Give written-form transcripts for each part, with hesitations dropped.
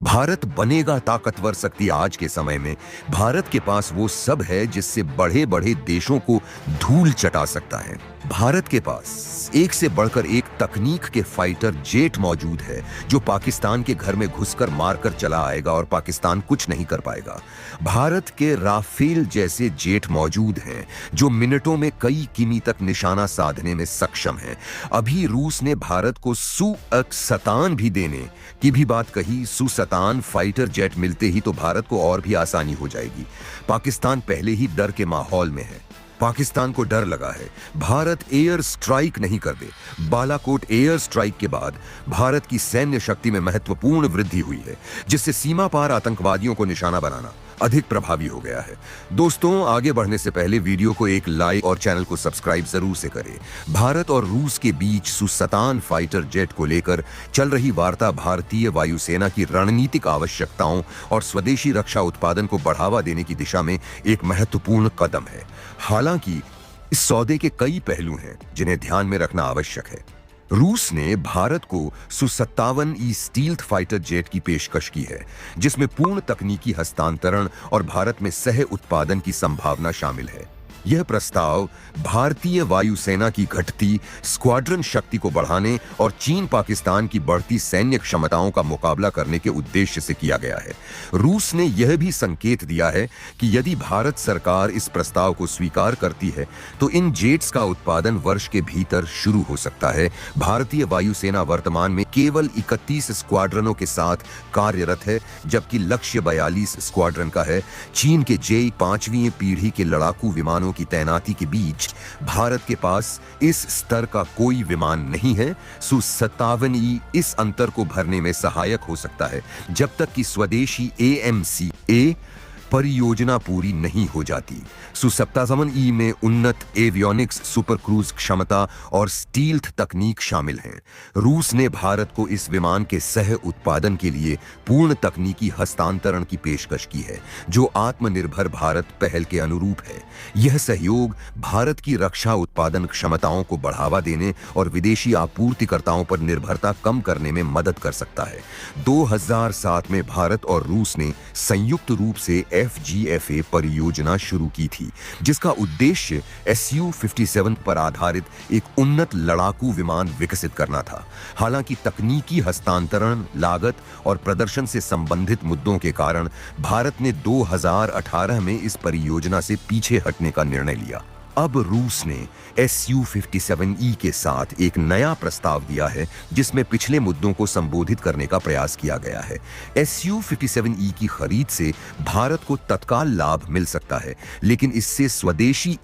भारत बनेगा ताकतवर शक्ति आज के समय में। भारत के पास वो सब है जिससे बड़े बड़े देशों को धूल चटा सकता है। भारत के पास एक से बढ़कर एक तकनीक के फाइटर जेट मौजूद है जो पाकिस्तान के घर में घुसकर मारकर चला आएगा और पाकिस्तान कुछ नहीं कर पाएगा। भारत के राफेल जैसे जेट मौजूद हैं जो मिनटों में कई किमी तक निशाना साधने में सक्षम हैं। अभी रूस ने भारत को सु-17 भी देने की भी बात कही। सु-17 फाइटर जेट मिलते ही तो भारत को और भी आसानी हो जाएगी। पाकिस्तान पहले ही डर के माहौल में है। पाकिस्तान को डर लगा है भारत एयर स्ट्राइक नहीं कर दे। बालाकोट एयर स्ट्राइक के बाद भारत की सैन्य शक्ति में महत्वपूर्ण वृद्धि हुई है जिससे सीमा पार आतंकवादियों को निशाना बनाना अधिक प्रभावी हो गया है। दोस्तों, आगे बढ़ने से पहले वीडियो को एक लाइक और चैनल को सब्सक्राइब जरूर से करें। भारत और रूस के बीच सु-17 फाइटर जेट को लेकर चल रही वार्ता भारतीय वायुसेना की रणनीतिक आवश्यकताओं और स्वदेशी रक्षा उत्पादन को बढ़ावा देने की दिशा में एक महत्वपूर्ण कदम है। हालांकि इस सौदे के कई पहलू हैं जिन्हें ध्यान में रखना आवश्यक है। रूस ने भारत को सु-57 स्टील्थ फाइटर जेट की पेशकश की है जिसमें पूर्ण तकनीकी हस्तांतरण और भारत में सह उत्पादन की संभावना शामिल है। यह प्रस्ताव भारतीय वायुसेना की घटती स्क्वाड्रन शक्ति को बढ़ाने और चीन पाकिस्तान की बढ़ती सैन्य क्षमताओं का मुकाबला करने के उद्देश्य से किया गया है। रूस ने यह भी संकेत दिया है कि यदि भारत सरकार इस प्रस्ताव को स्वीकार करती है तो इन जेट्स का उत्पादन वर्ष के भीतर शुरू हो सकता है। भारतीय वायुसेना वर्तमान में केवल 31 स्क्वाड्रनों के साथ कार्यरत है जबकि लक्ष्य 42 स्क्वाड्रन का है। चीन के जे 5वीं पीढ़ी के लड़ाकू विमानों की तैनाती के बीच भारत के पास इस स्तर का कोई विमान नहीं है। सु-57 इस अंतर को भरने में सहायक हो सकता है जब तक कि स्वदेशी AMCA परियोजना पूरी नहीं हो जाती। सु-57 में उन्नत एवियोनिक्स, सुपर क्रूज क्षमता और स्टील्थ तकनीक शामिल हैं। रूस ने भारत को इस विमान के सह उत्पादन के लिए पूर्ण तकनीकी हस्तांतरण की पेशकश की है जो आत्मनिर्भर भारत पहल के अनुरूप है। यह सहयोग भारत की रक्षा उत्पादन क्षमताओं को बढ़ावा देने और विदेशी आपूर्तिकर्ताओं पर निर्भरता कम करने में मदद कर सकता है। 2007 में भारत और रूस ने संयुक्त रूप से FGFA परियोजना शुरू की थी जिसका उद्देश्य Su-57 पर आधारित एक उन्नत लड़ाकू विमान विकसित करना था। हालांकि तकनीकी हस्तांतरण, लागत और प्रदर्शन से संबंधित मुद्दों के कारण भारत ने 2018 में इस परियोजना से पीछे हटने का निर्णय लिया। अब रूस ने Su-57 के साथ एक नया प्रस्ताव दिया है जिसमें पिछले मुद्दों को संबोधित करने का प्रयास किया गया है। Su-57 की खरीद से भारत को तत्काल लाभ मिल सकता है लेकिन इससे स्वदेशी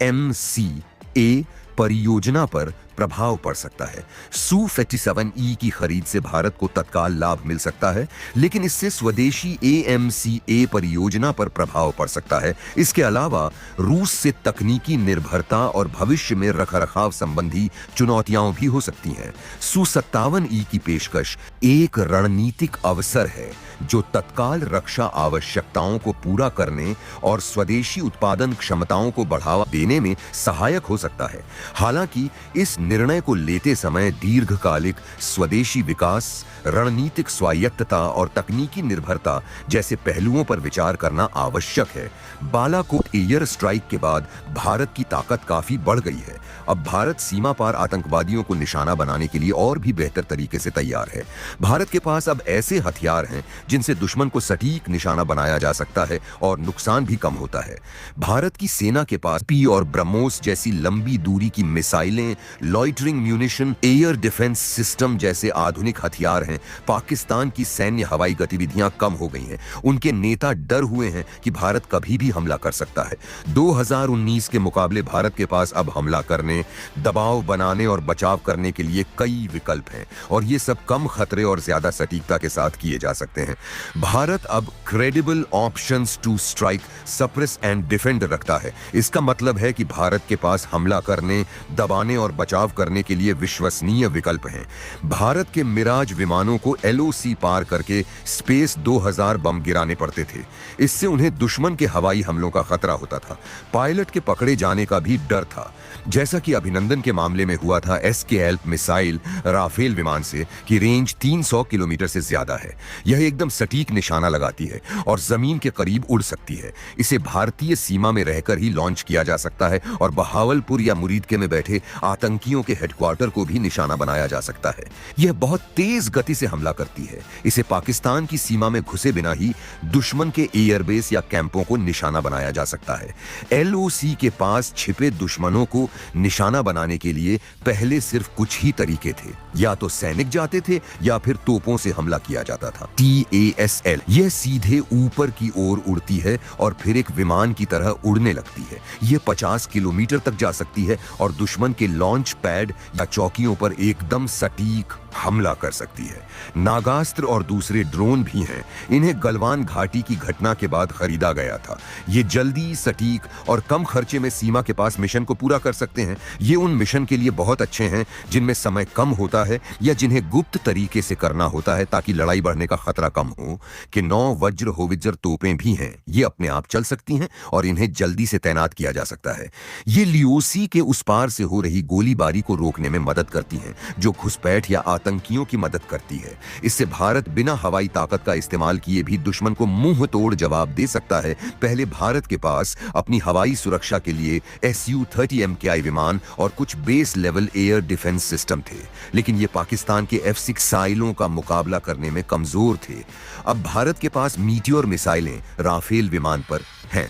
AMCA परियोजना पर प्रभाव पड़ सकता है। Su-57 की खरीद से भारत को तत्काल लाभ मिल सकता है लेकिन इससे स्वदेशी AMCA परियोजना पर प्रभाव पड़ सकता है। इसके अलावा रूस से तकनीकी निर्भरता और भविष्य में रखरखाव संबंधी चुनौतियां भी हो सकती हैं। Su-57 की पेशकश एक रणनीतिक अवसर है जो तत्काल रक्षा आवश्यकताओं को पूरा करने और स्वदेशी उत्पादन क्षमताओं को बढ़ावा देने में सहायक हो सकता है। हालांकि इस निर्णय को लेते समय दीर्घकालिक स्वदेशी विकास, रणनीतिक स्वायत्तता और तकनीकी निर्भरता जैसे पहलुओं पर विचार करना आवश्यक है। बालाकोट एयर स्ट्राइक के बाद भारत की ताकत काफी बढ़ गई है। अब भारत सीमा पार आतंकवादियों को निशाना बनाने के लिए और भी बेहतर तरीके से तैयार है। भारत के पास अब ऐसे हथियार हैं जिनसे दुश्मन को सटीक निशाना बनाया जा सकता है और नुकसान भी कम होता है। भारत की सेना के पास पी और ब्रह्मोस जैसी लंबी दूरी की मिसाइलें, loitering munition, air defence system जैसे आधुनिक हथियार हैं। पाकिस्तान की सैन्य हवाई गतिविधियां कम हो गई हैं। उनके नेता डर हुए हैं कि भारत कभी भी हमला कर सकता है। 2019 के मुकाबले भारत के पास अब हमला करने, दबाव बनाने और बचाव करने के लिए कई विकल्प हैं और ये सब कम खतरे और ज्यादा सटीकता के साथ किए जा सकते हैं। भारत अब credible options to strike, suppress and defend रखता है। इसका मतलब है कि भारत के पास हमला करने, दबाने और बचाव बचाव करने के लिए विश्वसनीय विकल्प हैं। भारत के मिराज विमानों को LOC पार करके स्पेस 2000 बम गिराने पड़ते थे। इससे उन्हें दुश्मन के हवाई हमलों का खतरा होता था। पायलट के पकड़े जाने का भी डर था, जैसा कि अभिनंदन के मामले में हुआ था SKALP मिसाइल राफेल विमान से, की रेंज 300 किलोमीटर से ज्यादा है। यह एकदम सटीक निशाना लगाती है और जमीन के करीब उड़ सकती है। इसे भारतीय सीमा में रहकर ही लॉन्च किया जा सकता है और बहावलपुर या मुरीदके में बैठे आतंकियों के हेडक्वार्टर को भी निशाना बनाया जा सकता है। यह बहुत तेज गति से हमला करती है। इसे पाकिस्तान की सीमा में घुसे बिना ही दुश्मन के एयरबेस या कैंपों को निशाना बनाया जा सकता है। LOC के पास छिपे दुश्मनों को निशाना बनाने के लिए पहले सिर्फ कुछ ही तरीके थे, या तो सैनिक जाते थे या फिर तोपों से हमला किया जाता था। TASL यह सीधे ऊपर की ओर उड़ती है और फिर एक विमान की तरह उड़ने लगती है। यह 50 किलोमीटर तक जा सकती है और दुश्मन के लॉन्च पैड या चौकियों पर एकदम सटीक हमला कर सकती है। नागास्त्र और दूसरे ड्रोन भी हैं। इन्हें गलवान घाटी की घटना के बाद खरीदा गया था। ये जल्दी, सटीक और कम खर्चे में सीमा के पास मिशन को पूरा कर सकते हैं। ये उन मिशन के लिए बहुत अच्छे हैं जिनमें समय कम होता है या जिन्हें गुप्त तरीके से करना होता है ताकि लड़ाई बढ़ने का खतरा कम हो। कि 9 वज्र होवित्जर तोपें भी हैं। ये अपने आप चल सकती हैं और इन्हें जल्दी से तैनात किया जा सकता है। ये LOC के उस पार से हो रही गोलीबारी को रोकने में मदद करती हैं, जो घुसपैठ या आतंकियों की मदद करती है। इससे भारत बिना हवाई ताकत का इस्तेमाल किए भी दुश्मन को मुंह तोड़ जवाब दे सकता है। पहले भारत के पास अपनी हवाई सुरक्षा के लिए Su-30 MKI विमान और कुछ base level air defence system थे, लेकिन ये पाकिस्तान के F-6 मिसाइलों का मुकाबला करने में कमजोर थे। अब भारत के पास मीटियोर मिसाइलें राफेल विमान पर हैं।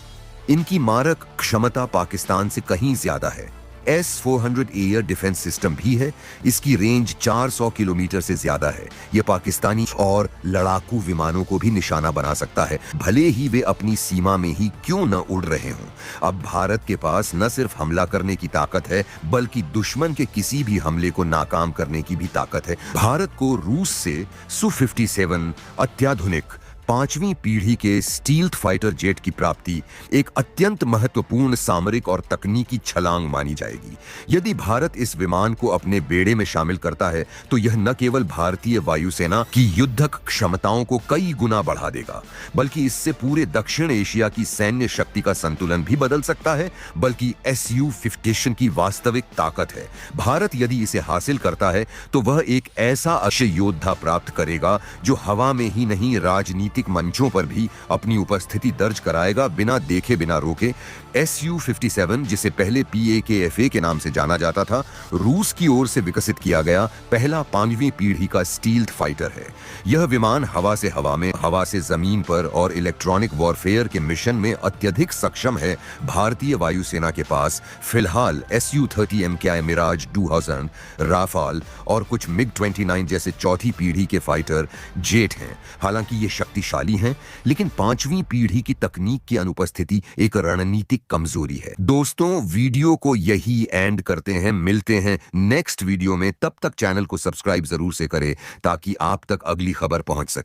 इनकी मारक क्षमता पाकिस्तान से कहीं ज्यादा है। S-400 एयर डिफेंस सिस्टम भी है। इसकी रेंज 400 किलोमीटर से ज्यादा है। यह पाकिस्तानी और लड़ाकू विमानों को भी निशाना बना सकता है, भले ही वे अपनी सीमा में ही क्यों न उड़ रहे हों। अब भारत के पास न सिर्फ हमला करने की ताकत है, बल्कि दुश्मन के किसी भी हमले को नाकाम करने की भी ताकत है। भारत को रूस से Su-57 अत्याधुनिक 5वीं पीढ़ी के स्टील्थ फाइटर जेट की प्राप्ति एक अत्यंत महत्वपूर्ण सामरिक और तकनीकी छलांग मानी जाएगी। यदि भारत इस विमान को अपने बेड़े में शामिल करता है तो यह न केवल भारतीय वायुसेना की युद्धक क्षमताओं को कई गुना बढ़ा देगा, बल्कि इससे पूरे दक्षिण एशिया की सैन्य शक्ति का संतुलन भी बदल सकता है। बल्कि Su-57 की वास्तविक ताकत है। भारत यदि इसे हासिल करता है तो वह एक ऐसा अक्षय योद्धा प्राप्त करेगा जो हवा में ही नहीं, राजनीतिक मंचों पर भी अपनी उपस्थिति दर्ज कराएगा, बिना देखे बिना रोके। Su-57, जिसे पहले PAKFA के नाम से जाना जाता था, रूस की ओर से विकसित किया गया पहला 5वीं पीढ़ी का स्टील्थ फाइटर है। यह विमान हवा से हवा में, हवा से जमीन पर और इलेक्ट्रॉनिक वॉरफेयर के मिशन में अत्यधिक सक्षम है। भारतीय वायुसेना के पास फिलहाल Su-30 MKI मिराज 2000, राफाल और कुछ MiG-29 जैसे चौथी पीढ़ी के फाइटर जेट हैं। हालांकि ये शक्तिशाली हैं, लेकिन 5वीं पीढ़ी की तकनीक की अनुपस्थिति एक रणनीतिक कमजोरी है। दोस्तों, वीडियो को यही एंड करते हैं। मिलते हैं नेक्स्ट वीडियो में। तब तक चैनल को सब्सक्राइब जरूर से करें ताकि आप तक अगली खबर पहुंच सके।